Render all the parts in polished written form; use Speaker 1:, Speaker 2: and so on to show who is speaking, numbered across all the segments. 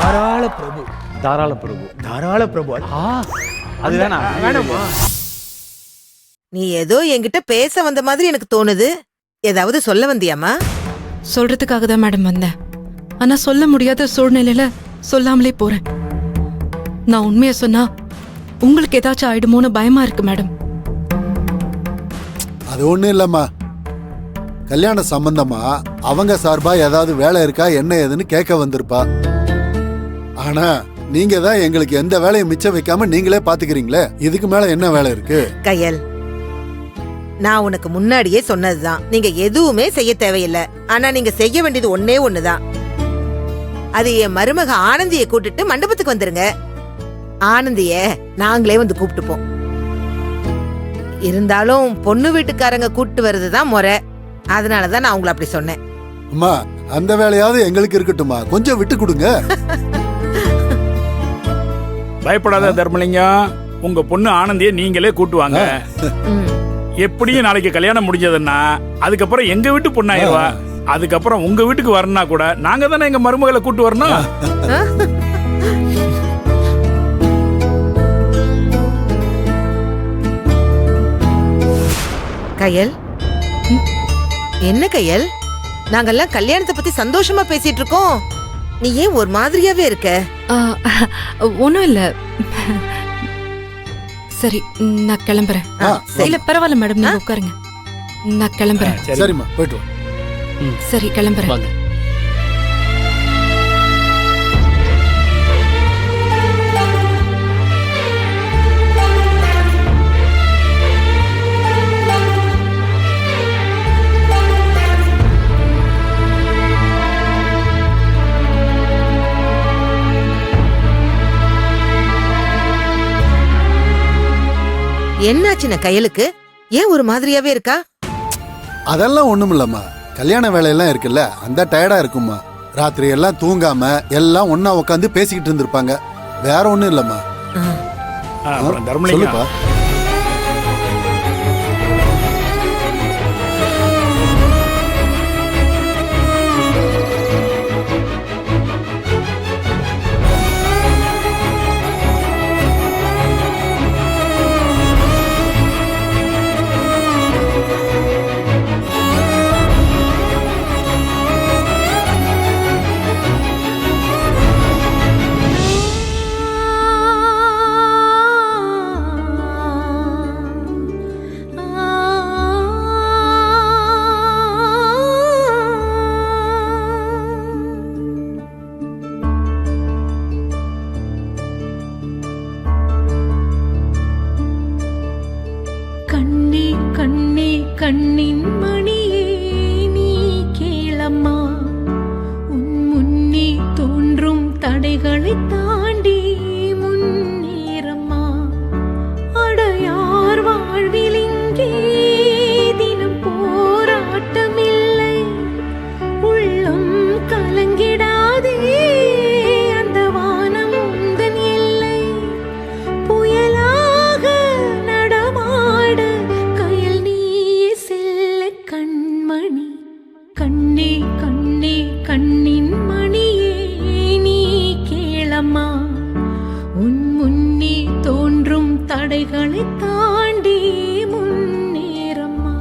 Speaker 1: தாராள பிரபு.
Speaker 2: தாராள பிரபு.
Speaker 1: தாராள பிரபு.
Speaker 2: அது
Speaker 1: வேணாமா?
Speaker 3: நீ ஏதோ என்கிட்ட பேச வந்த மாதிரி எனக்கு தோணுது. ஏதாவது சொல்ல வந்தியாமா?
Speaker 4: சொல்றதுக்காக தான் மேடம் வந்தேன். ஆனா சொல்ல முடியாத சூழ்நிலையில சொல்லாமலே போறேன். நான் உண்மையை சொன்னா உங்களுக்கு ஏதாச்சும் ஆயிடுமோன்னு பயமா இருக்கு மேடம்.
Speaker 5: அது ஒண்ணும் இல்லம்மா, கல்யாண சம்பந்தமா அவங்க சார்பா ஏதாவது வேலை இருக்கா என்ன ஏதுன்னு கேட்க வந்திருப்பா. ஆனா நீங்க தான் எங்களுக்கு எந்த வேலையும் மிச்சம் வைக்காம நீங்களே பாத்துக்கிறீங்களே, இதுக்கு மேல என்ன வேலை இருக்கு?
Speaker 3: கையல், நான் உனக்கு முன்னாடியே சொன்னதுதான், நீங்க எதுவுமே செய்ய தேவையில்லை. ஆனா நீங்க செய்ய வேண்டியது ஒன்னே ஒண்ணுதான். அது என் மருமக ஆனந்திய கூட்டிட்டு மண்டபத்துக்கு வந்துருங்க. ஆனந்திய நாங்களே வந்து கூப்பிட்டுப்போம். இருந்தாலும் பொண்ணு வீட்டுக்காரங்க கூப்பிட்டு வர்றதுதான் முறை. அதனாலதான் நான் உங்களை அப்படி சொன்னேன்.
Speaker 5: அம்மா, அந்த வேலையாவது எங்களுக்கு இருக்கட்டுமா, கொஞ்சம் விட்டு கொடுங்க.
Speaker 6: பயப்படாத தர்மலிங்கம், உங்க பொண்ணு ஆனந்திய நீங்களே கூட்டுவாங்க. எப்படியும் நாளைக்கு கல்யாணம் முடிஞ்சதுன்னா அதுக்கப்புறம் எங்க வீட்டு பொண்ணாயிருவா. அதுக்கப்புறம் உங்க வீட்டுக்கு வரணும்னா கூட நாங்க தானே எங்க மருமகளை கூட்டு வரணும்.
Speaker 3: கையல், என்ன கையல், நாங்கெல்லாம் கல்யாணத்தை பத்தி சந்தோஷமா பேசிட்டு இருக்கோம். நீ ஏன் ஒரு மாதிரியாவே இருக்க?
Speaker 4: ஒன்னும் இல்ல. சரி, நான் கிளம்புறேன். இல்ல பரவாயில்ல மேடம், நீங்க உட்காருங்க. நான் கிளம்புறேன்.
Speaker 5: சரிம்மா, போயிட்டு வா.
Speaker 4: சரி, கிளம்புறேன்.
Speaker 3: என்னாச்சுன கையலுக்கு? ஏன் ஒரு மாதிரியாவே இருக்கா?
Speaker 5: அதெல்லாம் ஒண்ணும் இல்லம்மா, கல்யாண வேலையெல்லாம் இருக்குல்ல, அந்த டயர்டா இருக்குமா. ராத்திரி எல்லாம் தூங்காம எல்லாம் ஒன்னா உட்காந்து பேசிக்கிட்டு இருந்திருப்பாங்க. வேற ஒண்ணும் இல்லம்மா. சொல்லுப்பா.
Speaker 7: கண்ணின் மணியே நீ கேளம்மா, உன் முன்னே தோன்றும் தடைகளை தாண்டி முன்னேறம்மா. அடையார் வாழ்வில் இங்கே தினம் போராட்டமில்லை, உள்ளம் கலங்கிடாதே, அந்த வானம் உந்தன் எல்லை. புயலாக நடமாட கயல் நீயே செல்ல கண்மணி. கண்ணே கண்ணே கண்ணின் மணியே நீ கேளம்மா, உன் முன்னே தோன்றும் தடைகளை தாண்டி முன்னேறம்மா.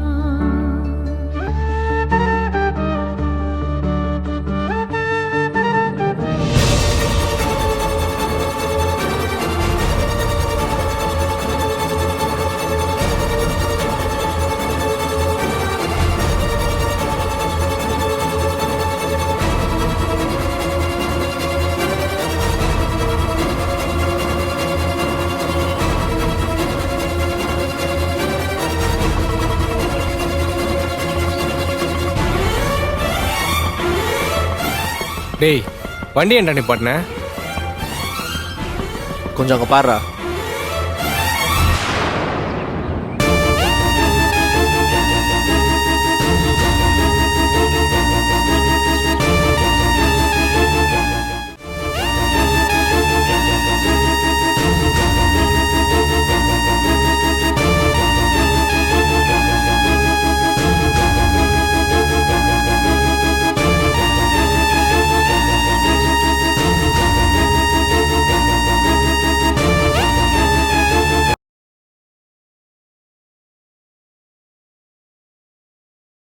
Speaker 1: டேய், வண்டி ஏன்டா நிப்பாட்டின?
Speaker 2: கொஞ்சம் அங்க பாருடா.